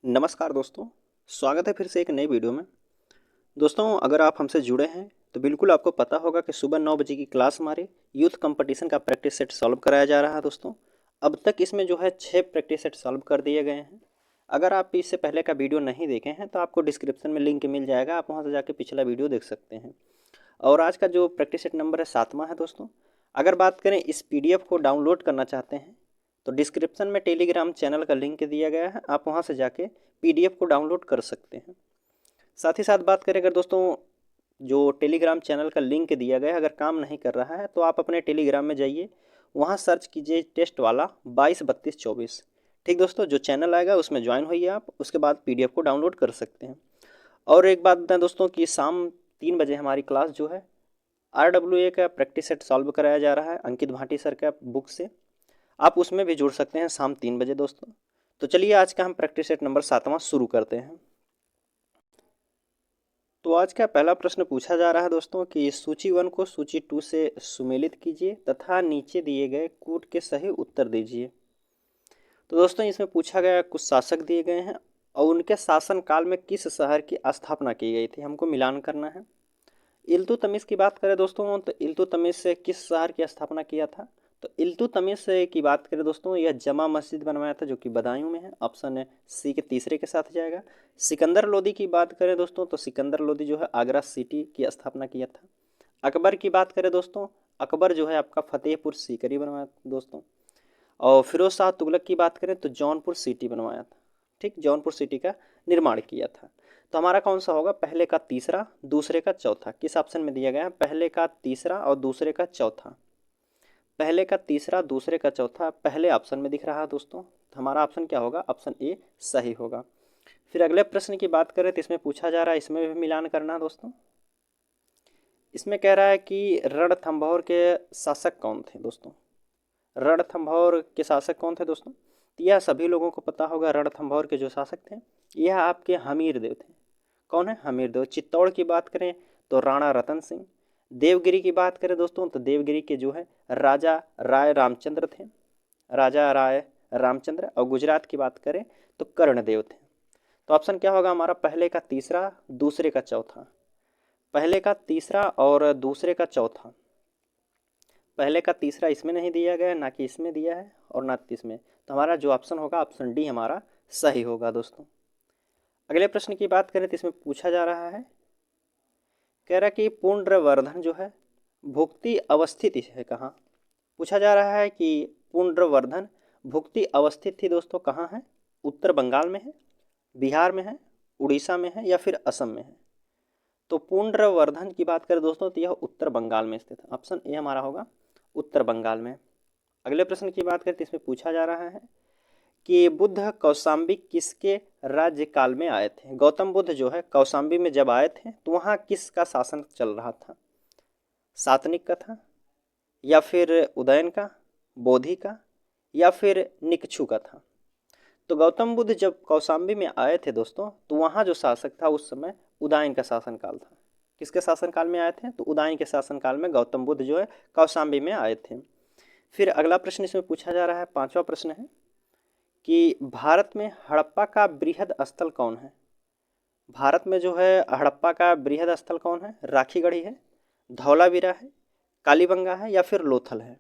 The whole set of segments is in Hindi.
नमस्कार दोस्तों, स्वागत है फिर से एक नई वीडियो में। दोस्तों, अगर आप हमसे जुड़े हैं तो बिल्कुल आपको पता होगा कि सुबह 9 बजे की क्लास हमारी यूथ कंपटीशन का प्रैक्टिस सेट सॉल्व कराया जा रहा है। दोस्तों, अब तक इसमें जो है 6 प्रैक्टिस सेट सॉल्व कर दिए गए हैं। अगर आप इससे पहले का वीडियो नहीं देखे हैं तो आपको डिस्क्रिप्शन में लिंक मिल जाएगा, आप वहाँ से जाके पिछला वीडियो देख सकते हैं। और आज का जो प्रैक्टिस सेट नंबर है 7वां है। दोस्तों, अगर बात करें इस PDF को डाउनलोड करना चाहते हैं तो डिस्क्रिप्शन में टेलीग्राम चैनल का लिंक दिया गया है, आप वहाँ से जाके PDF को डाउनलोड कर सकते हैं। साथ ही साथ बात करें अगर दोस्तों जो टेलीग्राम चैनल का लिंक दिया गया है अगर काम नहीं कर रहा है तो आप अपने टेलीग्राम में जाइए, वहाँ सर्च कीजिए टेस्ट वाला 223224। ठीक दोस्तों, जो चैनल आएगा उसमें ज्वाइन होइए आप, उसके बाद PDF को डाउनलोड कर सकते हैं। और एक बात बताएं दोस्तों कि शाम 3 बजे हमारी क्लास जो है RWA का प्रैक्टिस सेट सॉल्व कराया जा रहा है अंकित भाटी सर का बुक से, आप उसमें भी जुड़ सकते हैं शाम 3 बजे दोस्तों। तो चलिए आज का हम प्रैक्टिस सेट नंबर 7वां शुरू करते हैं। तो आज का पहला प्रश्न पूछा जा रहा है दोस्तों कि सूची 1 को सूची 2 से सुमेलित कीजिए तथा नीचे दिए गए कूट के सही उत्तर दीजिए। तो दोस्तों इसमें पूछा गया कुछ शासक दिए गए हैं और उनके शासन काल में किस शहर की स्थापना की गई थी, हमको मिलान करना है। इल्तुतमिश की बात करें दोस्तों तो इल्तुतमिश से किस शहर की स्थापना किया था, तो इल्तुतमिश की बात करें दोस्तों यह जमा मस्जिद बनवाया था जो कि बदायूं में है, ऑप्शन है सी के तीसरे के साथ जाएगा। सिकंदर लोदी की बात करें दोस्तों तो सिकंदर लोदी जो है आगरा सिटी की स्थापना किया था। अकबर की बात करें दोस्तों, अकबर जो है आपका फतेहपुर सीकरी बनवाया था दोस्तों। और फिरोज शाह तुगलक की बात करें तो जौनपुर सिटी बनवाया था। ठीक, जौनपुर सिटी का निर्माण किया था। तो हमारा कौन सा होगा, पहले का तीसरा दूसरे का चौथा, किस ऑप्शन में दिया गया है, पहले का तीसरा और दूसरे का चौथा। पहले का तीसरा दूसरे का चौथा पहले ऑप्शन में दिख रहा है दोस्तों, तो हमारा ऑप्शन क्या होगा, ऑप्शन ए सही होगा। फिर अगले प्रश्न की बात करें तो इसमें पूछा जा रहा है, इसमें भी मिलान करना दोस्तों। इसमें कह रहा है कि रणथंभौर के शासक कौन थे दोस्तों। रणथंभौर के शासक कौन थे दोस्तों, तो यह सभी लोगों को पता होगा। रणथंभौर के जो शासक थे यह आपके हमीर देव थे। कौन है, हमीर देव। चित्तौड़ की बात करें तो राणा रतन सिंह। देवगिरी की बात करें दोस्तों तो देवगिरी के जो है राजा राय रामचंद्र थे, राजा राय रामचंद्र। और गुजरात की बात करें तो कर्णदेव थे। तो ऑप्शन क्या होगा हमारा, पहले का तीसरा दूसरे का चौथा। पहले का तीसरा और दूसरे का चौथा। पहले का तीसरा इसमें नहीं दिया गया, ना कि इसमें दिया है और ना इसमें, तो हमारा जो ऑप्शन होगा ऑप्शन डी हमारा सही होगा दोस्तों। अगले प्रश्न की बात करें तो इसमें पूछा जा रहा है, कह रहा है कि पुंड्रवर्धन जो है भुक्ति अवस्थित है कहाँ। पूछा जा रहा है कि पुंड्रवर्धन भुक्ति अवस्थित थी दोस्तों कहाँ है, उत्तर बंगाल में है, बिहार में है, उड़ीसा में है या फिर असम में है। तो पुंड्रवर्धन की बात करें दोस्तों तो यह उत्तर बंगाल में स्थित है, ऑप्शन ए हमारा होगा उत्तर बंगाल में। अगले प्रश्न की बात करें तो इसमें पूछा जा रहा है कि बुद्ध कौशाम्बी किसके राज्यकाल में आए थे। गौतम बुद्ध जो है कौशाम्बी में जब आए थे तो वहाँ किसका शासन चल रहा था, सातनिक का था या फिर उदयन का, बोधि का या फिर निकछु का था। तो गौतम बुद्ध जब कौशाम्बी में आए थे दोस्तों तो वहाँ जो शासक था उस समय उदयन का शासनकाल था। किसके शासनकाल में आए थे, तो उदयन के शासनकाल में गौतम बुद्ध जो है कौशाम्बी में आए थे। फिर अगला प्रश्न इसमें पूछा जा रहा है, 5वां प्रश्न है कि भारत में हड़प्पा का बृहद स्थल कौन है। भारत में जो है हड़प्पा का बृहद स्थल कौन है, राखीगढ़ी है, धौलावीरा है, कालीबंगा है या फिर लोथल है।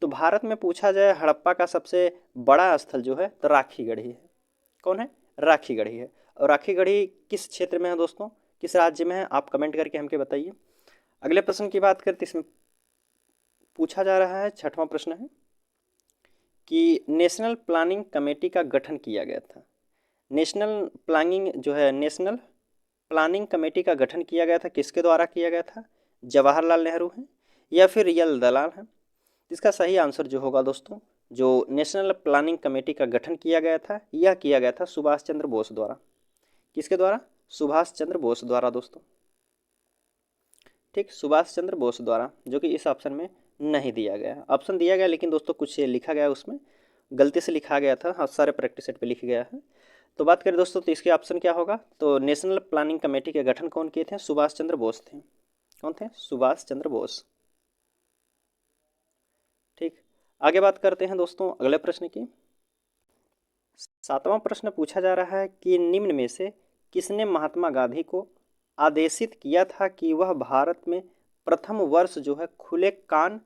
तो भारत में पूछा जाए हड़प्पा का सबसे बड़ा स्थल जो है तो राखीगढ़ी है। कौन है, राखीगढ़ी है। और राखीगढ़ी किस क्षेत्र में है दोस्तों, किस राज्य में है, आप कमेंट करके हमके बताइए। अगले प्रश्न की बात करते इसमें पूछा जा रहा है, 6वां प्रश्न है कि नेशनल प्लानिंग कमेटी का गठन किया गया था। नेशनल प्लानिंग जो है नेशनल प्लानिंग कमेटी का गठन किया गया था, किसके द्वारा किया गया था, जवाहरलाल नेहरू हैं या फिर रियल दलाल हैं। इसका सही आंसर जो होगा दोस्तों, जो नेशनल प्लानिंग कमेटी का गठन किया गया था यह किया गया था सुभाष चंद्र बोस द्वारा। किसके द्वारा, सुभाष चंद्र बोस द्वारा दोस्तों। ठीक, सुभाष चंद्र बोस द्वारा, जो कि इस ऑप्शन में नहीं दिया गया। ऑप्शन दिया गया लेकिन दोस्तों कुछ लिखा गया उसमें गलती से लिखा गया था, हाँ सारे प्रैक्टिस सेट पे लिख गया है। तो बात करें दोस्तों तो इसके ऑप्शन क्या होगा, तो नेशनल प्लानिंग कमेटी के गठन कौन किए थे, सुभाष चंद्र बोस थे। कौन थे, सुभाष चंद्र बोस। ठीक, आगे बात करते हैं दोस्तों अगले प्रश्न की। 7वां प्रश्न पूछा जा रहा है कि निम्न में से किसने महात्मा गांधी को आदेशित किया था कि वह भारत में प्रथम वर्ष जो है खुले कान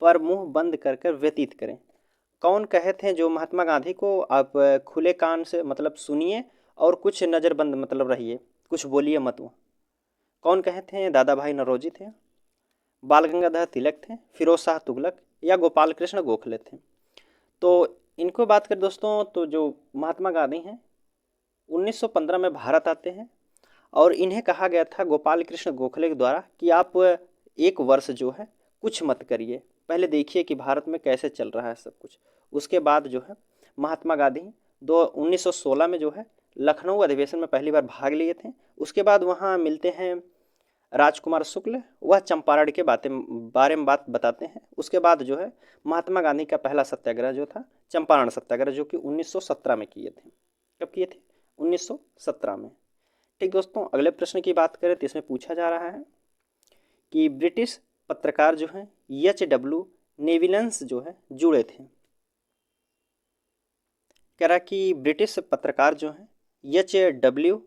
पर मुंह बंद कर कर व्यतीत करें। कौन कहे थे जो महात्मा गांधी को आप खुले कान से मतलब सुनिए और कुछ नज़रबंद मतलब रहिए, कुछ बोलिए मत। वो कौन कहे थे? दादा भाई नौरोजी थे, बाल गंगाधर तिलक थे, फिरोज शाह तुगलक या गोपाल कृष्ण गोखले थे। तो इनको बात करें दोस्तों तो जो महात्मा गांधी हैं 1915 में भारत आते हैं और इन्हें कहा गया था गोपाल कृष्ण गोखले के द्वारा कि आप एक वर्ष जो है कुछ मत करिए, पहले देखिए कि भारत में कैसे चल रहा है सब कुछ। उसके बाद जो है महात्मा गांधी 1916 में जो है लखनऊ अधिवेशन में पहली बार भाग लिए थे। उसके बाद वहाँ मिलते हैं राजकुमार शुक्ल, वह चंपारण के बारे में बात बताते हैं। उसके बाद जो है महात्मा गांधी का पहला सत्याग्रह जो था चंपारण सत्याग्रह, जो कि 1917 में किए थे। कब किए थे? 1917 में। ठीक दोस्तों, अगले प्रश्न की बात करें तो इसमें पूछा जा रहा है कि ब्रिटिश पत्रकार जो हैं H.W. नेविलेंस जो है जुड़े थे। कह रहा कि ब्रिटिश पत्रकार जो हैं H.W.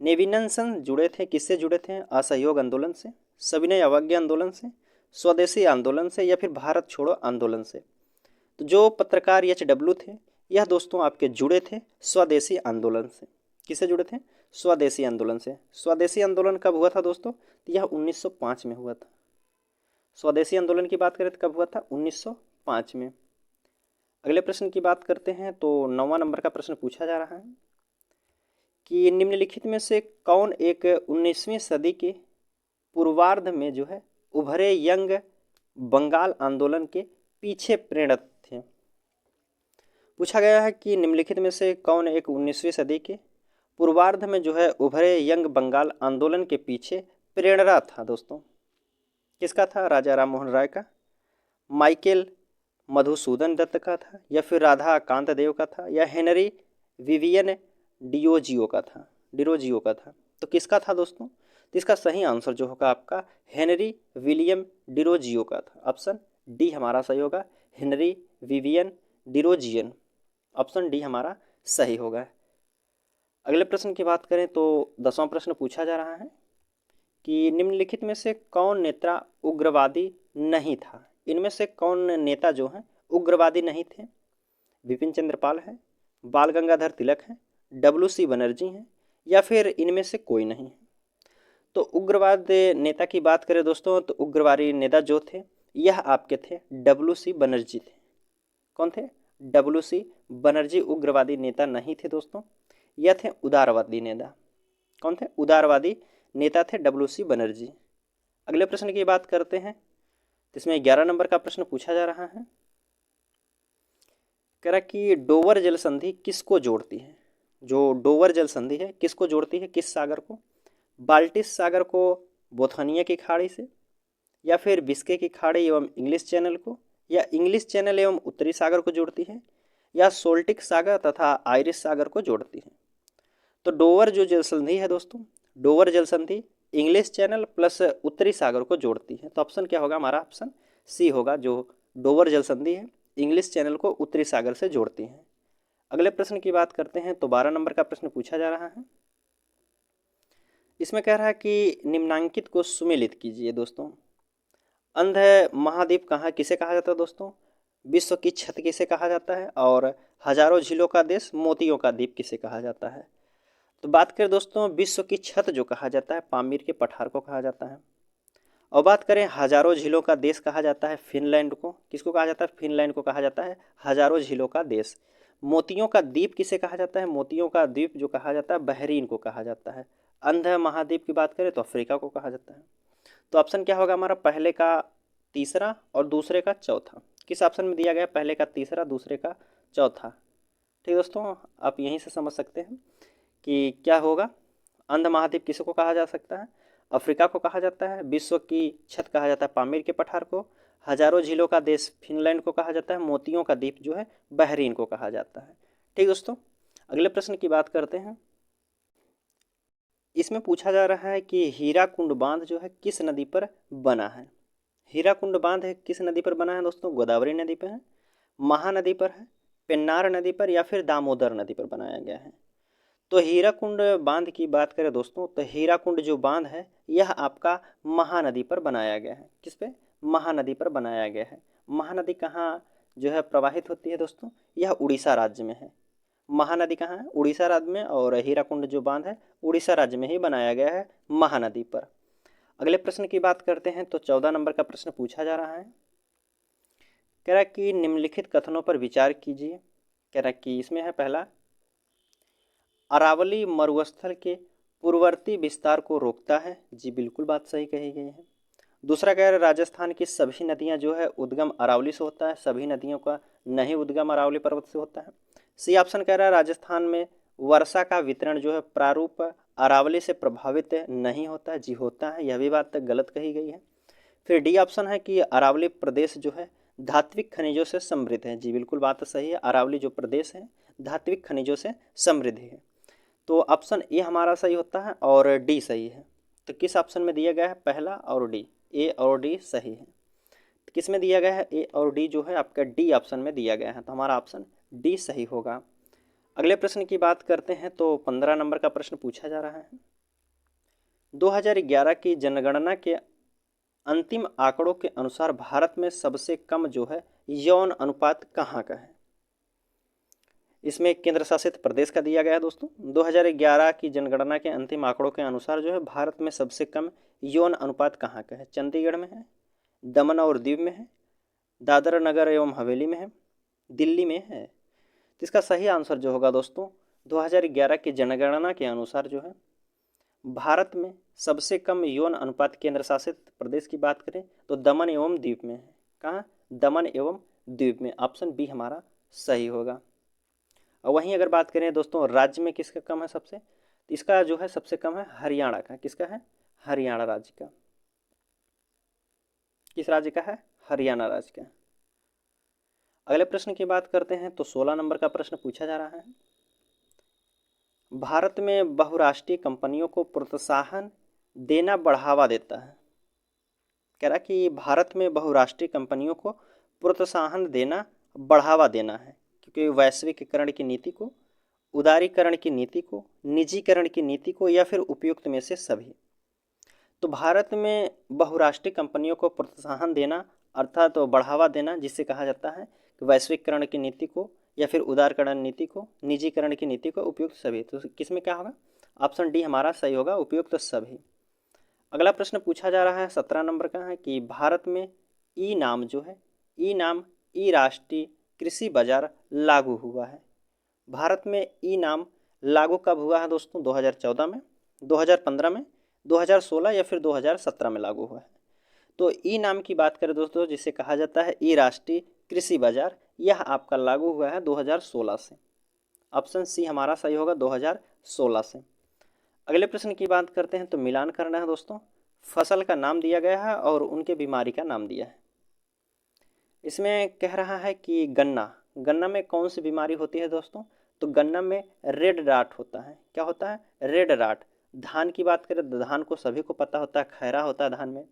नेविलेंसन जुड़े थे। किससे जुड़े थे? असहयोग आंदोलन से, सविनय अवज्ञा आंदोलन से, स्वदेशी आंदोलन से या फिर भारत छोड़ो आंदोलन से। तो जो पत्रकार H.W. थे यह दोस्तों आपके जुड़े थे स्वदेशी आंदोलन से। किससे जुड़े थे? स्वदेशी आंदोलन से। स्वदेशी आंदोलन कब हुआ था दोस्तों? तो यह 1905 में हुआ था। स्वदेशी आंदोलन की बात करें तो कब हुआ था? 1905 में। अगले प्रश्न की बात करते हैं तो 9वां नंबर का प्रश्न पूछा जा रहा है कि निम्नलिखित में से कौन एक 19वीं सदी के पूर्वार्ध में जो है उभरे यंग बंगाल आंदोलन के पीछे प्रेरित थे। पूछा गया है कि निम्नलिखित में से कौन एक 19वीं सदी के पूर्वार्ध में जो है उभरे यंग बंगाल आंदोलन के पीछे प्रेरणा था। दोस्तों किसका था? राजा राम मोहन राय का, माइकल मधुसूदन दत्त का था या फिर राधा कांत देव का था या हेनरी विवियन डिरोजियो का था। तो किसका था दोस्तों? तो इसका सही आंसर जो होगा आपका हेनरी विलियम डिरोजियो का था। ऑप्शन डी हमारा सही होगा, हेनरी विवियन डिरोजियन। ऑप्शन डी हमारा सही होगा। अगले प्रश्न की बात करें तो 10वां प्रश्न पूछा जा रहा है कि निम्नलिखित में से कौन नेता उग्रवादी नहीं था? इनमें से कौन नेता जो हैं उग्रवादी नहीं थे? विपिन चंद्र पाल है, बाल गंगाधर तिलक है, WC बनर्जी हैं या फिर इनमें से कोई नहीं है। तो उग्रवाद नेता की बात करें दोस्तों तो उग्रवादी नेता जो थे यह आपके थे WC बनर्जी थे। कौन थे? WC बनर्जी उग्रवादी नेता नहीं थे दोस्तों, यह थे उदारवादी नेता। कौन थे? उदारवादी नेता थे WC बनर्जी। अगले प्रश्न की बात करते हैं, इसमें 11 नंबर का प्रश्न पूछा जा रहा है। कह रहा कि डोवर जल संधि किसको जोड़ती है? जो डोवर जल संधि है किसको जोड़ती है? किस सागर को? बाल्टिक सागर को बोथनिया की खाड़ी से, या फिर बिस्के की खाड़ी एवं इंग्लिश चैनल को, या इंग्लिश चैनल एवं उत्तरी सागर को जोड़ती है, या सोल्टिक सागर तथा आयरिश सागर को जोड़ती है। तो डोवर जो जल संधि है दोस्तों, डोवर जल संधि इंग्लिश चैनल प्लस उत्तरी सागर को जोड़ती है। तो ऑप्शन क्या होगा हमारा? ऑप्शन सी होगा, जो डोवर जल संधि है इंग्लिश चैनल को उत्तरी सागर से जोड़ती है। अगले प्रश्न की बात करते हैं तो 12 नंबर का प्रश्न पूछा जा रहा है। इसमें कह रहा है कि निम्नांकित को सुमेलित कीजिए। दोस्तों अंध महाद्वीप कहाँ किसे कहा जाता है? दोस्तों विश्व की छत किसे कहा जाता है? और हजारों झीलों का देश मोतियों का द्वीप किसे कहा जाता है? तो बात करें दोस्तों विश्व की छत जो कहा जाता है पामीर के पठार को कहा जाता है। और बात करें हजारों झीलों का देश कहा जाता है फिनलैंड को। किसको कहा जाता है? फिनलैंड को कहा जाता है हजारों झीलों का देश। मोतियों का द्वीप किसे कहा जाता है? मोतियों का द्वीप जो कहा जाता है बहरीन को कहा जाता है। अंध महाद्वीप की बात करें तो अफ्रीका को कहा जाता है। तो ऑप्शन क्या होगा हमारा? पहले का तीसरा और दूसरे का चौथा। किस ऑप्शन में दिया गया? पहले का तीसरा, दूसरे का चौथा। ठीक दोस्तों, आप यहीं से समझ सकते हैं कि क्या होगा। अंध महाद्वीप किसको कहा जा सकता है? अफ्रीका को कहा जाता है। विश्व की छत कहा जाता है पामीर के पठार को। हजारों झीलों का देश फिनलैंड को कहा जाता है। मोतियों का द्वीप जो है बहरीन को कहा जाता है। ठीक दोस्तों, अगले प्रश्न की बात करते हैं। इसमें पूछा जा रहा है कि हीराकुंड बांध जो है किस नदी पर बना है? हीराकुंड बांध है किस नदी पर बना है दोस्तों? गोदावरी नदी पर है, महानदी पर है, पेन्नार नदी पर या फिर दामोदर नदी पर बनाया गया है? तो हीराकुंड बांध की बात करें दोस्तों, तो हीराकुंड जो बांध है यह आपका महानदी पर बनाया गया है। किस पे? महानदी पर बनाया गया है। महानदी कहाँ जो है प्रवाहित होती है दोस्तों? यह उड़ीसा राज्य में है। महानदी कहाँ है? उड़ीसा राज्य में। और हीराकुंड जो बांध है उड़ीसा राज्य में ही बनाया गया है, महानदी पर। अगले प्रश्न की बात करते हैं तो 14 नंबर का प्रश्न पूछा जा रहा है। कह रहा है कि निम्नलिखित कथनों पर विचार कीजिए। कह रहा है कि इसमें है पहला, अरावली मरुस्थल के पूर्ववर्ती विस्तार को रोकता है। जी बिल्कुल बात सही कही गई है। दूसरा कह रहा है राजस्थान की सभी नदियां जो है उद्गम अरावली से होता है, सभी नदियों का नहीं उद्गम अरावली पर्वत से होता है। सी ऑप्शन कह रहा है राजस्थान में वर्षा का वितरण जो है प्रारूप अरावली से प्रभावित नहीं होता है। जी होता है, यह भी बात गलत कही गई है। फिर डी ऑप्शन है कि अरावली प्रदेश जो है धात्विक खनिजों से समृद्ध है। जी बिल्कुल बात सही है, अरावली जो प्रदेश है धात्विक खनिजों से समृद्ध है। तो ऑप्शन ए हमारा सही होता है और डी सही है। तो किस ऑप्शन में दिया गया है? पहला और डी, ए और डी सही है। तो किस में दिया गया है? ए और डी जो है आपका डी ऑप्शन में दिया गया है, तो हमारा ऑप्शन डी सही होगा। अगले प्रश्न की बात करते हैं तो 15 नंबर का प्रश्न पूछा जा रहा है। 2011 की जनगणना के अंतिम आंकड़ों के अनुसार भारत में सबसे कम जो है यौन अनुपात कहाँ का है? इसमें केंद्र शासित प्रदेश का दिया गया है दोस्तों। 2011 की जनगणना के अंतिम आंकड़ों के अनुसार जो है भारत में सबसे कम यौन अनुपात कहाँ का है? चंडीगढ़ में है, दमन और दीव में है, दादरा नगर एवं हवेली में है, दिल्ली में है? तो इसका सही आंसर जो होगा दोस्तों 2011 की जनगणना के अनुसार जो है भारत में सबसे कम यौन अनुपात केंद्र शासित प्रदेश की बात करें तो दमन एवं द्वीप में है। कहाँ? दमन एवं द्वीप में। ऑप्शन बी हमारा सही होगा। और वहीं अगर बात करें दोस्तों राज्य में किसका कम है सबसे, तो इसका जो है सबसे कम है हरियाणा का। किसका है? हरियाणा राज्य का। किस राज्य का है? हरियाणा राज्य का। अगले प्रश्न की बात करते हैं तो 16 नंबर का प्रश्न पूछा जा रहा है। भारत में बहुराष्ट्रीय कंपनियों को प्रोत्साहन देना बढ़ावा देता है। कह रहा कि भारत में बहुराष्ट्रीय कंपनियों को प्रोत्साहन देना बढ़ावा देना है, क्योंकि वैश्विकीकरण की नीति को, उदारीकरण की नीति को, निजीकरण की नीति को, या फिर उपयुक्त में से सभी। तो भारत में बहुराष्ट्रीय कंपनियों को प्रोत्साहन देना अर्थात तो बढ़ावा देना, जिससे कहा जाता है कि वैश्विकरण की नीति को या फिर उदारीकरण नीति को, निजीकरण की नीति को, उपयुक्त सभी। तो किसमें क्या होगा? ऑप्शन डी हमारा सही होगा, उपयुक्त सभी। अगला प्रश्न पूछा जा रहा है 17 नंबर का है कि भारत में ई नाम जो है, ई नाम ई राष्ट्रीय कृषि बाजार लागू हुआ है। भारत में ई नाम लागू कब हुआ है दोस्तों? 2014 में, 2015 में, 2016 या फिर 2017 में लागू हुआ है। तो ई नाम की बात करें दोस्तों, जिसे कहा जाता है ई राष्ट्रीय कृषि बाजार, यह आपका लागू हुआ है 2016 से। ऑप्शन सी हमारा सही होगा, 2016 से। अगले प्रश्न की बात करते हैं तो मिलान करना है दोस्तों। फसल का नाम दिया गया है और उनके बीमारी का नाम दिया है। इसमें कह रहा है कि गन्ना, गन्ना में कौन सी बीमारी होती है दोस्तों? तो गन्ना में रेड राट होता है। क्या होता है? Red rot. धान की बात करें तो धान को सभी को पता होता है, खैरा होता है धान में।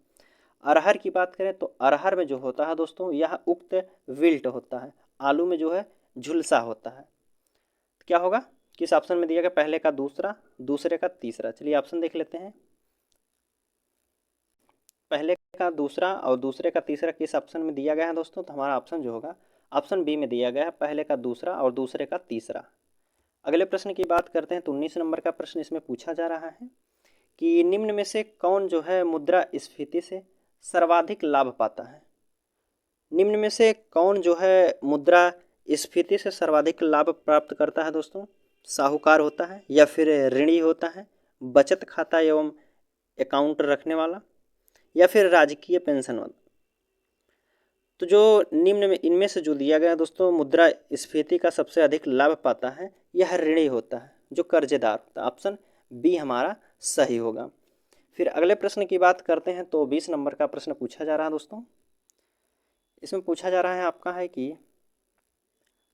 अरहर की बात करें तो अरहर में जो होता है दोस्तों यह उक्त विल्ट होता है। आलू में जो है झुलसा होता है। क्या होगा? किस ऑप्शन में दिया गया? पहले का दूसरा, दूसरे का तीसरा। चलिए ऑप्शन देख लेते हैं। पहले का दूसरा और दूसरे का तीसरा किस ऑप्शन में दिया गया है दोस्तों? तो हमारा ऑप्शन जो होगा ऑप्शन बी में दिया गया है, पहले का दूसरा और दूसरे का तीसरा। अगले प्रश्न की बात करते हैं तो 19 नंबर का प्रश्न इसमें पूछा जा रहा है कि निम्न में से कौन जो है मुद्रास्फीति से सर्वाधिक लाभ पाता है? निम्न में से कौन जो है मुद्रास्फीति से सर्वाधिक लाभ प्राप्त करता है दोस्तों? साहूकार होता है, या फिर ऋणी होता है, बचत खाता एवं अकाउंट रखने वाला, या फिर राजकीय पेंशन वाला? तो जो निम्न में इनमें से जो दिया गया दोस्तों मुद्रास्फीति का सबसे अधिक लाभ पाता है यह ऋणी होता है, जो कर्जेदार होता है। ऑप्शन बी हमारा सही होगा। फिर अगले प्रश्न की बात करते हैं तो 20 नंबर का प्रश्न पूछा जा रहा है दोस्तों। इसमें पूछा जा रहा है आपका है कि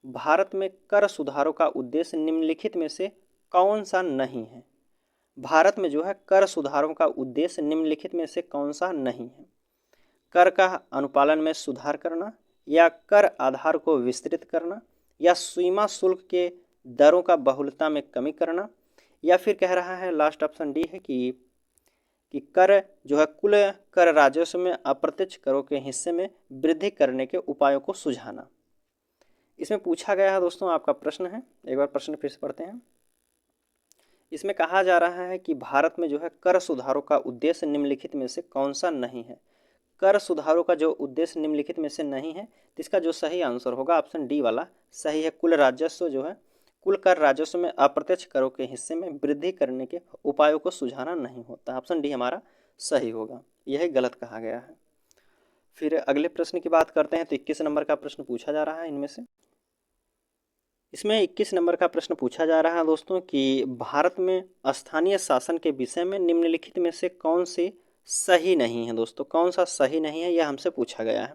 भारत में कर सुधारों का उद्देश्य निम्नलिखित में से कौन सा नहीं है? भारत में जो है कर सुधारों का उद्देश्य निम्नलिखित में से कौन सा नहीं है? कर का अनुपालन में सुधार करना, या कर आधार को विस्तृत करना, या सीमा शुल्क के दरों का बहुलता में कमी करना, या फिर कह रहा है लास्ट ऑप्शन डी है कि कर जो है कुल कर राजस्व में अप्रत्यक्ष करों के हिस्से में वृद्धि करने के उपायों को सुझाना। इसमें पूछा गया है दोस्तों, आपका प्रश्न है, एक बार प्रश्न फिर से पढ़ते हैं। इसमें कहा जा रहा है कि भारत में जो है कर सुधारों का उद्देश्य निम्नलिखित में से कौन सा नहीं है। कर सुधारों का जो उद्देश्य निम्नलिखित में से नहीं है, तो इसका जो सही आंसर होगा ऑप्शन डी वाला सही है। कुल राजस्व जो है कुल कर राजस्व में अप्रत्यक्ष करों के हिस्से में वृद्धि करने के उपायों को सुझाना नहीं होता। ऑप्शन डी हमारा सही होगा, यह गलत कहा गया है। फिर अगले प्रश्न की बात करते हैं तो 21 नंबर का प्रश्न पूछा जा रहा है इनमें से। इसमें 21 नंबर का प्रश्न पूछा जा रहा है दोस्तों कि भारत में स्थानीय शासन के विषय में निम्नलिखित में से कौन सी सही नहीं है। दोस्तों कौन सा सही नहीं है यह हमसे पूछा गया है।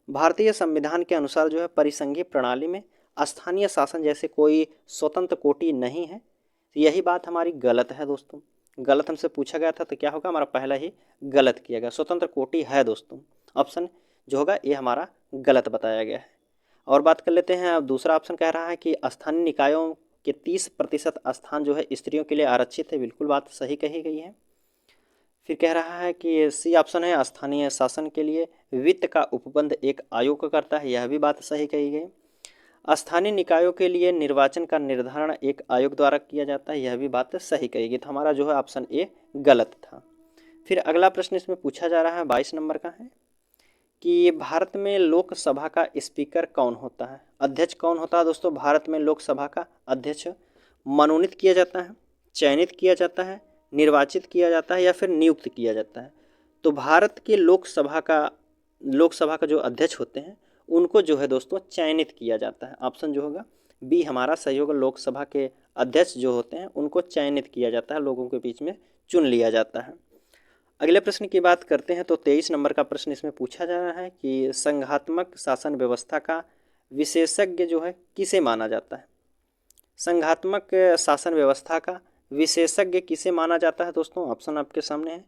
भारतीय संविधान के अनुसार जो है परिसंघीय प्रणाली में स्थानीय शासन जैसे कोई स्वतंत्र कोटि नहीं है, तो यही बात हमारी गलत है दोस्तों। गलत हमसे पूछा गया था तो क्या होगा, हमारा पहला ही गलत किया गया। स्वतंत्र कोटि है दोस्तों, ऑप्शन जो होगा ये हमारा गलत बताया गया है। और बात कर लेते हैं, अब दूसरा ऑप्शन कह रहा है कि स्थानीय निकायों के 30% स्थान जो है स्त्रियों के लिए आरक्षित है। बिल्कुल बात सही कही गई है। फिर कह रहा है कि सी ऑप्शन है स्थानीय शासन के लिए वित्त का उपबंध एक आयोग करता है। यह भी बात सही कही गई। स्थानीय निकायों के लिए निर्वाचन का निर्धारण एक आयोग द्वारा किया जाता है। यह भी बात सही कही गई। तो हमारा जो है ऑप्शन ए गलत था। फिर अगला प्रश्न इसमें पूछा जा रहा है 22 नंबर का है कि भारत में लोकसभा का स्पीकर कौन होता है, अध्यक्ष कौन होता है। दोस्तों भारत में लोकसभा का अध्यक्ष मनोनीत किया जाता है, चयनित किया जाता है, निर्वाचित किया जाता है या फिर नियुक्त किया जाता है। तो भारत के लोकसभा का जो अध्यक्ष होते हैं उनको जो है दोस्तों चयनित किया जाता है। ऑप्शन जो होगा बी हमारा सही होगा। लोकसभा के अध्यक्ष जो होते हैं उनको चयनित किया जाता है, लोगों के बीच में चुन लिया जाता है। अगले प्रश्न की बात करते हैं तो 23 नंबर का प्रश्न इसमें पूछा जा रहा है कि संघात्मक शासन व्यवस्था का विशेषज्ञ जो है किसे माना जाता है। संघात्मक शासन व्यवस्था का विशेषज्ञ किसे माना जाता है दोस्तों, ऑप्शन आपके सामने है।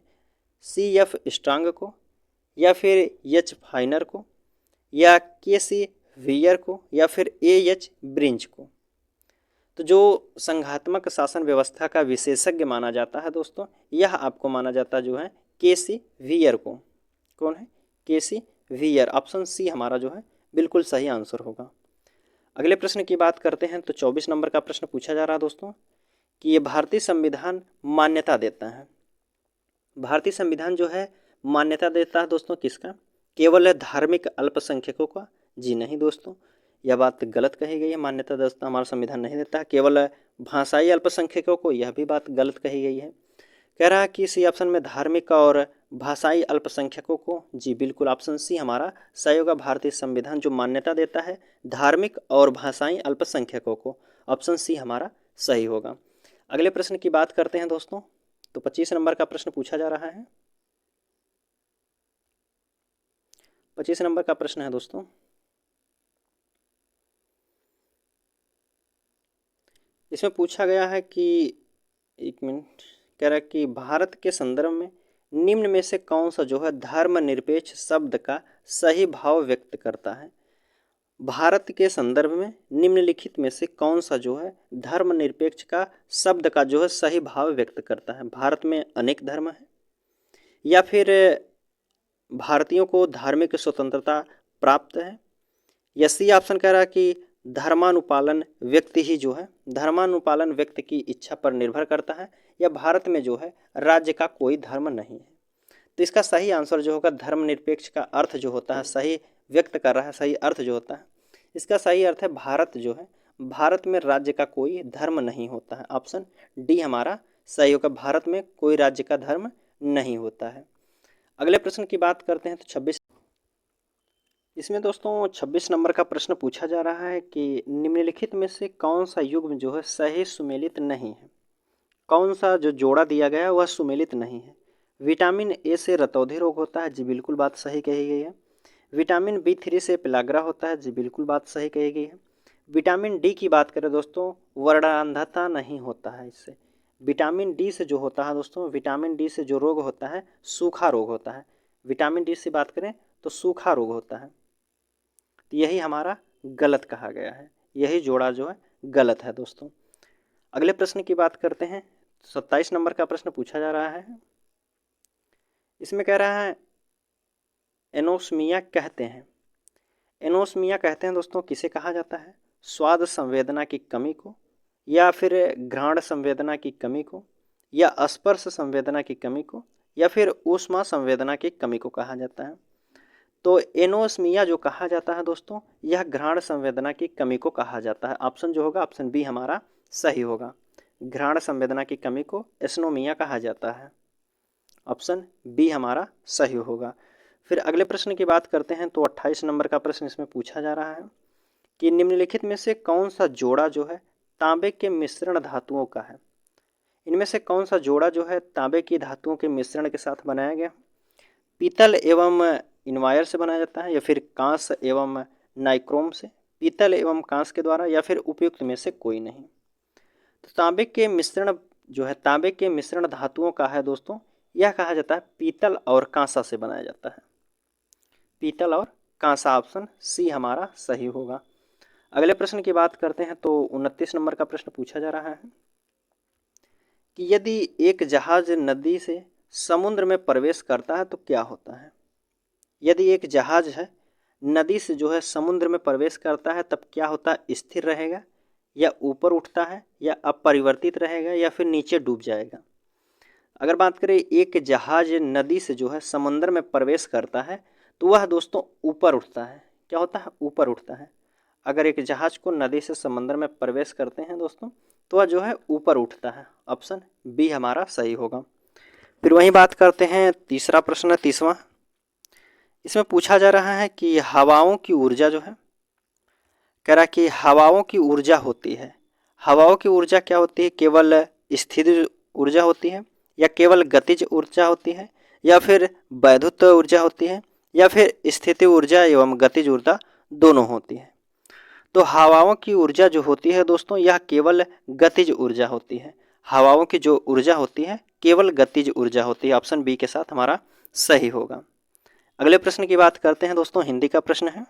सी एफ स्ट्रांग को, या फिर एच फाइनर को, या के सी वियर को, या फिर ए एच ब्रिंच को। तो जो संघात्मक शासन व्यवस्था का विशेषज्ञ माना जाता है दोस्तों, यह आपको माना जाता है जो है के सी वियर को। कौन है, के सी वियर। ऑप्शन सी हमारा जो है बिल्कुल सही आंसर होगा। अगले प्रश्न की बात करते हैं तो 24 नंबर का प्रश्न पूछा जा रहा है दोस्तों कि ये भारतीय संविधान मान्यता देता है। भारतीय संविधान जो है मान्यता देता है दोस्तों किसका, केवल धार्मिक अल्पसंख्यकों का। जी नहीं दोस्तों, यह बात गलत कही गई है। मान्यता दोस्तों हमारा संविधान नहीं देता है केवल भाषाई अल्पसंख्यकों को, यह भी बात गलत कही गई है। कह रहा है कि इसी ऑप्शन में धार्मिक और भाषाई अल्पसंख्यकों को। जी बिल्कुल ऑप्शन सी हमारा सही होगा। भारतीय संविधान जो मान्यता देता है धार्मिक और भाषाई अल्पसंख्यकों को, ऑप्शन सी हमारा सही होगा। अगले प्रश्न की बात करते हैं दोस्तों तो 25 नंबर का प्रश्न पूछा जा रहा है। 25 नंबर का प्रश्न है दोस्तों, इसमें पूछा गया है कि एक मिनट, कह रहा है कि भारत के संदर्भ में निम्न में से कौन सा जो है धर्मनिरपेक्ष शब्द का सही भाव व्यक्त करता है। भारत के संदर्भ में निम्नलिखित में से कौन सा जो है धर्मनिरपेक्ष का शब्द का जो है सही भाव व्यक्त करता है। भारत में अनेक धर्म है, या फिर भारतीयों को धार्मिक स्वतंत्रता प्राप्त है, या सी ऑप्शन कह रहा है कि धर्मानुपालन व्यक्ति ही जो है धर्मानुपालन व्यक्ति की इच्छा पर निर्भर करता है, या भारत में जो है राज्य का कोई धर्म नहीं है। तो इसका सही आंसर जो होगा धर्मनिरपेक्ष का अर्थ जो होता है सही व्यक्त कर रहा है, सही अर्थ जो होता है इसका सही अर्थ है भारत जो है भारत में राज्य का कोई धर्म नहीं होता है। ऑप्शन डी हमारा सही होगा, भारत में कोई राज्य का धर्म नहीं होता है। अगले प्रश्न की बात करते हैं तो 26, इसमें दोस्तों 26 नंबर का प्रश्न पूछा जा रहा है कि निम्नलिखित में से कौन सा युग्म जो है सही सुमेलित नहीं है। कौन सा जो जोड़ा दिया गया है वह सुमेलित नहीं है। विटामिन ए से रतौंधी रोग होता है। जी बिल्कुल बात सही कही गई है। विटामिन B3 से पेलाग्रा होता है। जी बिल्कुल बात सही कही गई है। विटामिन डी की बात करें दोस्तों, वर्णांधता नहीं होता है इससे। विटामिन डी से जो होता है दोस्तों, विटामिन डी से जो रोग होता है सूखा रोग होता है। विटामिन डी से बात करें तो सूखा रोग होता है। तो यही हमारा गलत कहा गया है, यही जोड़ा जो है गलत है दोस्तों। अगले प्रश्न की बात करते हैं। 27 नंबर का प्रश्न पूछा जा रहा है। इसमें कह रहा है एनोस्मिया कहते हैं। एनोस्मिया कहते हैं दोस्तों किसे कहा जाता है? स्वाद संवेदना की कमी को, या फिर घ्राण संवेदना की कमी को, या स्पर्श संवेदना की कमी को, या फिर ऊष्मा संवेदना की कमी को कहा जाता है। तो एनोस्मिया जो कहा जाता है दोस्तों, यह घ्राण संवेदना की कमी को कहा जाता है। ऑप्शन जो होगा ऑप्शन बी हमारा सही होगा। घ्राण संवेदना की कमी को एस्नोमिया कहा जाता है। ऑप्शन बी हमारा सही होगा। फिर अगले प्रश्न की बात करते हैं। तो 28 नंबर का प्रश्न इसमें पूछा जा रहा है कि निम्नलिखित में से कौन सा जोड़ा जो है तांबे के मिश्रण धातुओं का है? इनमें से कौन सा जोड़ा जो है तांबे की धातुओं के मिश्रण के साथ बनाया गया? पीतल एवं इनवायर से बनाया जाता है, या फिर कांस एवं नाइक्रोम से, पीतल एवं कांस के द्वारा, या फिर उपयुक्त में से कोई नहीं। तो तांबे के मिश्रण जो है तांबे के मिश्रण धातुओं का है दोस्तों, यह कहा जाता है पीतल और कांसा से बनाया जाता है। पीतल और कांसा, ऑप्शन सी हमारा सही होगा। अगले प्रश्न की बात करते हैं। तो 29 नंबर का प्रश्न पूछा जा रहा है कि यदि एक जहाज नदी से समुद्र में प्रवेश करता है तो क्या होता है? यदि एक जहाज है नदी से जो है समुद्र में प्रवेश करता है तब क्या होता है? स्थिर रहेगा, या ऊपर उठता है, या अपरिवर्तित रहेगा, या फिर नीचे डूब जाएगा? अगर बात करें एक जहाज नदी से जो है समुद्र में प्रवेश करता है तो वह दोस्तों ऊपर उठता है। क्या होता है? ऊपर उठता है। अगर एक जहाज को नदी से समुद्र में प्रवेश करते हैं दोस्तों तो वह जो है ऊपर उठता है। ऑप्शन बी हमारा सही होगा। फिर वहीं बात करते हैं। तीसरा प्रश्न, 30वां, इसमें पूछा जा रहा है कि हवाओं की ऊर्जा जो है, कह रहा कि हवाओं की ऊर्जा होती है। हवाओं की ऊर्जा क्या होती है? केवल स्थिर ऊर्जा होती है, या केवल गतिज ऊर्जा होती है, या फिर वैद्युत ऊर्जा होती है, या फिर स्थिति ऊर्जा एवं गतिज ऊर्जा दोनों होती है? तो हवाओं की ऊर्जा जो होती है दोस्तों यह केवल गतिज ऊर्जा होती है। हवाओं की जो ऊर्जा होती है केवल गतिज ऊर्जा होती है। ऑप्शन बी के साथ हमारा सही होगा। अगले प्रश्न की बात करते हैं दोस्तों। हिंदी का प्रश्न है।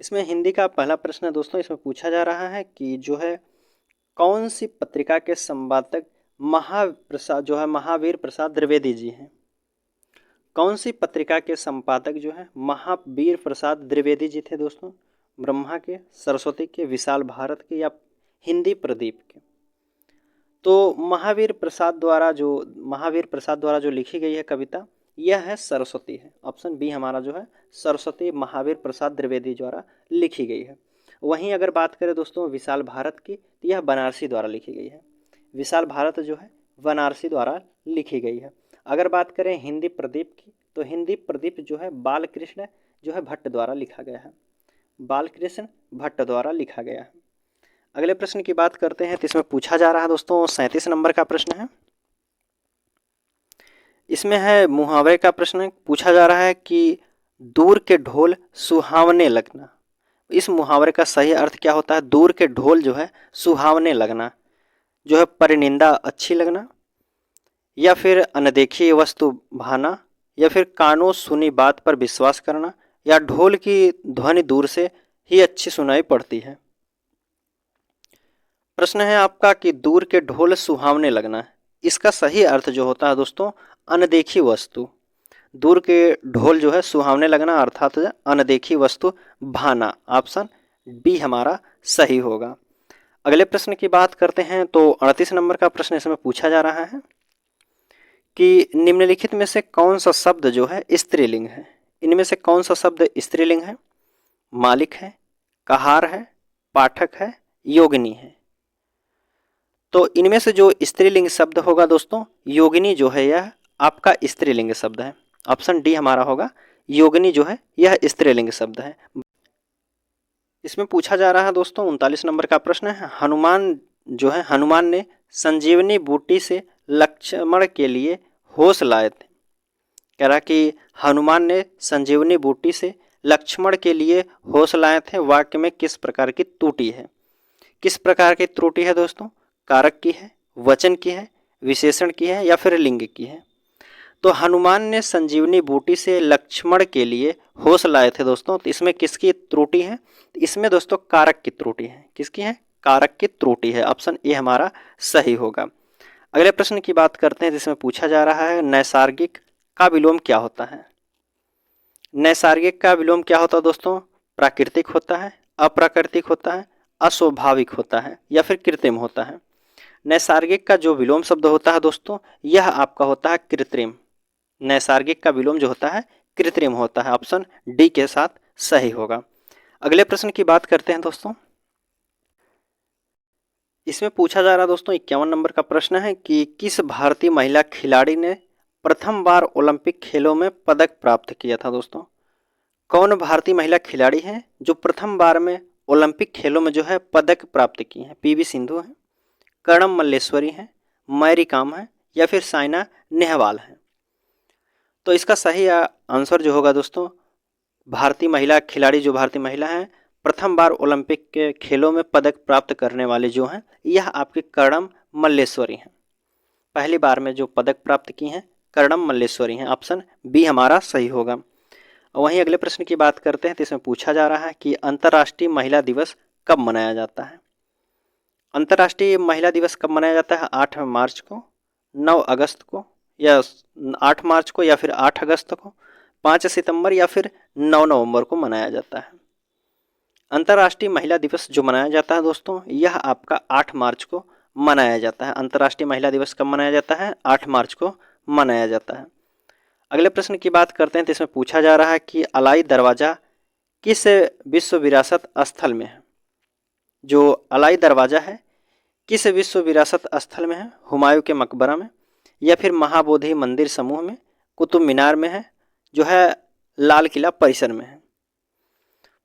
इसमें हिंदी का पहला प्रश्न है दोस्तों, इसमें पूछा जा रहा है कि जो है कौन सी पत्रिका के संपादक महावीर प्रसाद द्विवेदी जी हैं? कौन सी पत्रिका के संपादक जो है महावीर प्रसाद द्विवेदी जी थे दोस्तों? ब्रह्मा के, सरस्वती के, विशाल भारत के, या हिंदी प्रदीप के? तो महावीर प्रसाद द्वारा जो लिखी गई है कविता यह है सरस्वती है। ऑप्शन बी हमारा जो है सरस्वती महावीर प्रसाद द्विवेदी द्वारा लिखी गई है। वहीं अगर बात करें दोस्तों विशाल भारत की तो यह बनारसी द्वारा लिखी गई है। विशाल भारत जो है बनारसी द्वारा लिखी गई है। अगर बात करें हिंदी प्रदीप की तो हिंदी प्रदीप जो है बालकृष्ण जो है भट्ट द्वारा लिखा गया है। बालकृष्ण भट्ट द्वारा लिखा गया है। अगले प्रश्न की बात करते हैं तो इसमें पूछा जा रहा है दोस्तों 37 नंबर का प्रश्न है। इसमें है मुहावरे का प्रश्न पूछा जा रहा है कि दूर के ढोल सुहावने लगना। इस मुहावरे का सही अर्थ क्या होता है? दूर के ढोल जो है सुहावने लगना, जो है परिनिंदा अच्छी लगना, या फिर अनदेखी वस्तु भाना, या फिर कानों सुनी बात पर विश्वास करना, या ढोल की ध्वनि दूर से ही अच्छी सुनाई पड़ती है। प्रश्न है आपका कि दूर के ढोल सुहावने लगना, इसका सही अर्थ जो होता है दोस्तों अनदेखी वस्तु। दूर के ढोल जो है सुहावने लगना अर्थात अनदेखी वस्तु भाना। ऑप्शन बी हमारा सही होगा। अगले प्रश्न की बात करते हैं तो 38 नंबर का प्रश्न इसमें पूछा जा रहा है कि निम्नलिखित में से कौन सा शब्द जो है स्त्रीलिंग है? इनमें से कौन सा शब्द स्त्रीलिंग है? मालिक है, कहार है, पाठक है, योगिनी है? तो इनमें से जो स्त्रीलिंग शब्द होगा दोस्तों योगिनी जो है यह आपका स्त्रीलिंग शब्द है। ऑप्शन डी हमारा होगा योगिनी जो है यह स्त्रीलिंग शब्द है। इसमें पूछा जा रहा है दोस्तों 39 नंबर का प्रश्न है हनुमान ने संजीवनी बूटी से लक्ष्मण के लिए होश लाए थे। कह रहा कि हनुमान ने संजीवनी बूटी से लक्ष्मण के लिए होश लाए थे। वाक्य में किस प्रकार की त्रुटि है? किस प्रकार की त्रुटि है दोस्तों? कारक की है, वचन की है, विशेषण की है, या फिर लिंग की है? तो हनुमान ने संजीवनी बूटी से लक्ष्मण के लिए होश लाए थे दोस्तों। तो इसमें किसकी त्रुटि है? इसमें दोस्तों कारक की त्रुटि है। किसकी है? कारक की त्रुटि है। ऑप्शन ए हमारा सही होगा। अगले प्रश्न की बात करते हैं जिसमें पूछा जा रहा है नैसर्गिक का विलोम क्या होता है। नैसर्गिक का विलोम क्या होता है दोस्तों? प्राकृतिक होता है, अप्राकृतिक होता है, अस्वाभाविक होता है या फिर कृत्रिम होता है। नैसर्गिक का जो विलोम शब्द होता है दोस्तों, यह आपका होता है कृत्रिम। नैसर्गिक का विलोम जो होता है कृत्रिम होता है। ऑप्शन डी के साथ सही होगा। अगले प्रश्न की बात करते हैं दोस्तों। इसमें पूछा जा रहा है दोस्तों 51 नंबर का प्रश्न है कि किस भारतीय महिला खिलाड़ी ने प्रथम बार ओलंपिक खेलों में पदक प्राप्त किया था दोस्तों। कौन भारतीय महिला खिलाड़ी है जो प्रथम बार में ओलंपिक खेलों में जो है पदक प्राप्त की है? पीवी सिंधु है, कर्णम मल्लेश्वरी है, मैरी कॉम है या फिर साइना नेहवाल है। तो इसका सही आंसर जो होगा दोस्तों, भारतीय महिला खिलाड़ी जो भारतीय महिला हैं प्रथम बार ओलंपिक के खेलों में पदक प्राप्त करने वाले जो हैं यह आपकी कर्णम मल्लेश्वरी हैं। पहली बार में जो पदक प्राप्त की हैं कर्णम मल्लेश्वरी हैं। ऑप्शन बी हमारा सही होगा। वहीं अगले प्रश्न की बात करते हैं तो इसमें पूछा जा रहा है कि अंतर्राष्ट्रीय महिला दिवस कब मनाया जाता है। अंतर्राष्ट्रीय महिला दिवस कब मनाया जाता है? 8 मार्च को, 9 अगस्त को या 8 मार्च को या फिर 8 अगस्त को, 5 सितंबर या फिर 9 नवंबर को मनाया जाता है। अंतर्राष्ट्रीय महिला दिवस जो मनाया जाता है दोस्तों यह आपका 8 मार्च को मनाया जाता है। अंतर्राष्ट्रीय महिला दिवस कब मनाया जाता है? 8 मार्च को मनाया जाता है। अगले प्रश्न की बात करते हैं तो इसमें पूछा जा रहा है कि अलाई दरवाज़ा किस विश्व विरासत स्थल में है। जो अलाई दरवाज़ा है किस विश्व विरासत स्थल में है? हुमायूं के मकबरा में या फिर महाबोधि मंदिर समूह में, कुतुब मीनार में है, जो है लाल किला परिसर में है।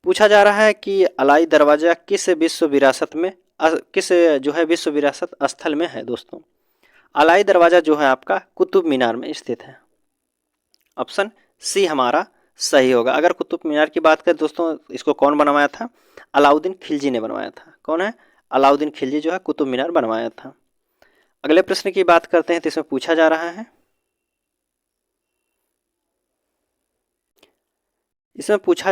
पूछा जा रहा है कि अलाई दरवाज़ा किस विश्व विरासत में किस जो है विश्व विरासत स्थल में है दोस्तों। अलाई दरवाज़ा जो है आपका कुतुब मीनार में स्थित है। ऑप्शन सी हमारा सही होगा। अगर कुतुब मीनार की बात करें दोस्तों, इसको कौन बनवाया था? अलाउद्दीन खिलजी ने बनवाया था। कौन है? अलाउद्दीन खिलजी जो है कुतुब मीनार बनवाया था। अगले प्रश्न की बात करते हैं तो इसमें पूछा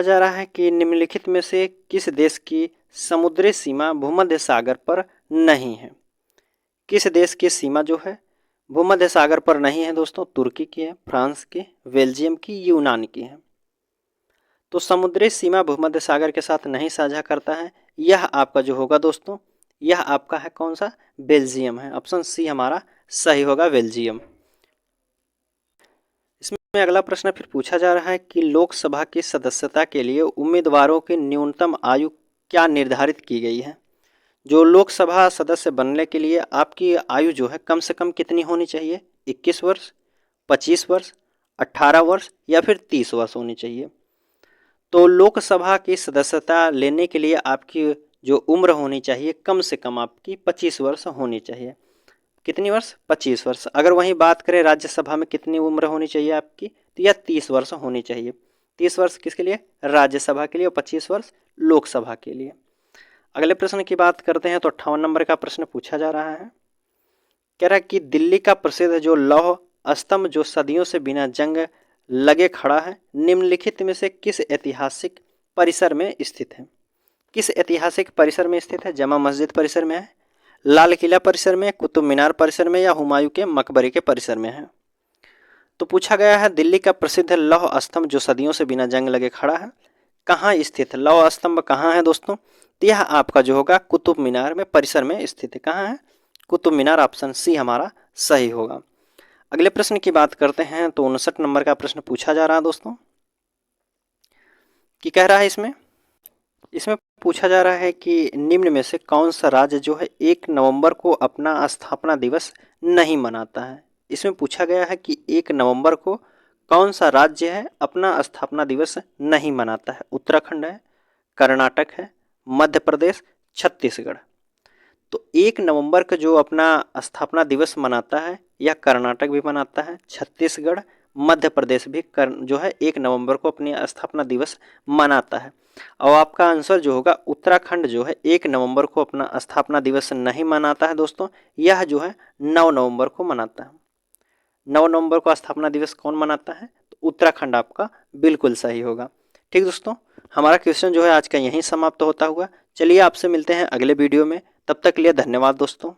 जा रहा है कि निम्नलिखित में से किस देश की समुद्री सीमा भूमध्य सागर पर नहीं है। किस देश की सीमा जो है भूमध्य सागर पर नहीं है दोस्तों? तुर्की की है, फ्रांस की, बेल्जियम की, यूनान की है। तो समुद्री सीमा भूमध्य सागर के साथ नहीं साझा करता है। यह आपका जो होगा दोस्तों, यह आपका है कौन सा? बेल्जियम है। ऑप्शन सी हमारा सही होगा, बेल्जियम। इसमें अगला प्रश्न फिर पूछा जा रहा है कि लोकसभा की सदस्यता के लिए उम्मीदवारों की न्यूनतम आयु क्या निर्धारित की गई है। जो लोकसभा सदस्य बनने के लिए आपकी आयु जो है कम से कम कितनी होनी चाहिए? 21 वर्ष, 25 वर्ष, 18 वर्ष या फिर 30 वर्ष होनी चाहिए। तो लोकसभा की सदस्यता लेने के लिए आपकी जो उम्र होनी चाहिए कम से कम आपकी 25 वर्ष होनी चाहिए। कितनी वर्ष? 25 वर्ष। अगर वहीं बात करें राज्यसभा में कितनी उम्र होनी चाहिए आपकी, तो यह 30 वर्ष होनी चाहिए। 30 वर्ष किसके लिए? राज्यसभा के लिए, और 25 वर्ष लोकसभा के लिए। अगले प्रश्न की बात करते हैं तो 58 नंबर का प्रश्न पूछा जा रहा है। कह रहा है कि दिल्ली का प्रसिद्ध जो लौह स्तंभ जो सदियों से बिना जंग लगे खड़ा है निम्नलिखित में से किस ऐतिहासिक परिसर में स्थित है। किस ऐतिहासिक परिसर में स्थित है? जमा मस्जिद परिसर में है, लाल किला परिसर में, कुतुब मीनार परिसर में या हुमायूं के मकबरे के परिसर में है। तो पूछा गया है दिल्ली का प्रसिद्ध लौह स्तंभ जो सदियों से बिना जंग लगे खड़ा है कहाँ स्थित है? लौह स्तंभ कहाँ है दोस्तों? तो यह आपका जो होगा कुतुब मीनार में परिसर में स्थित है। कहाँ है? कुतुब मीनार। ऑप्शन सी हमारा सही होगा। अगले प्रश्न की बात करते हैं तो 59 नंबर का प्रश्न पूछा जा रहा है दोस्तों कि कह रहा है इसमें पूछा जा रहा है कि निम्न में से कौन सा राज्य जो है 1 नवंबर को अपना स्थापना दिवस नहीं मनाता है। इसमें पूछा गया है कि 1 नवंबर को कौन सा राज्य है अपना स्थापना दिवस नहीं मनाता है। उत्तराखंड है, कर्नाटक है, मध्य प्रदेश, छत्तीसगढ़। तो 1 नवंबर का जो अपना स्थापना दिवस मनाता है यह कर्नाटक भी मनाता है, छत्तीसगढ़, मध्य प्रदेश भी जो है 1 नवंबर को अपनी स्थापना दिवस मनाता है। और आपका आंसर जो होगा उत्तराखंड जो है 1 नवंबर को अपना स्थापना दिवस नहीं मनाता है दोस्तों। यह जो है 9 नवंबर को मनाता है। 9 नवंबर को स्थापना दिवस कौन मनाता है? तो उत्तराखंड आपका बिल्कुल सही होगा। ठीक दोस्तों, हमारा क्वेश्चन जो है आज का यहीं समाप्त होता हुआ। चलिए आपसे मिलते हैं अगले वीडियो में, तब तक के लिए धन्यवाद दोस्तों।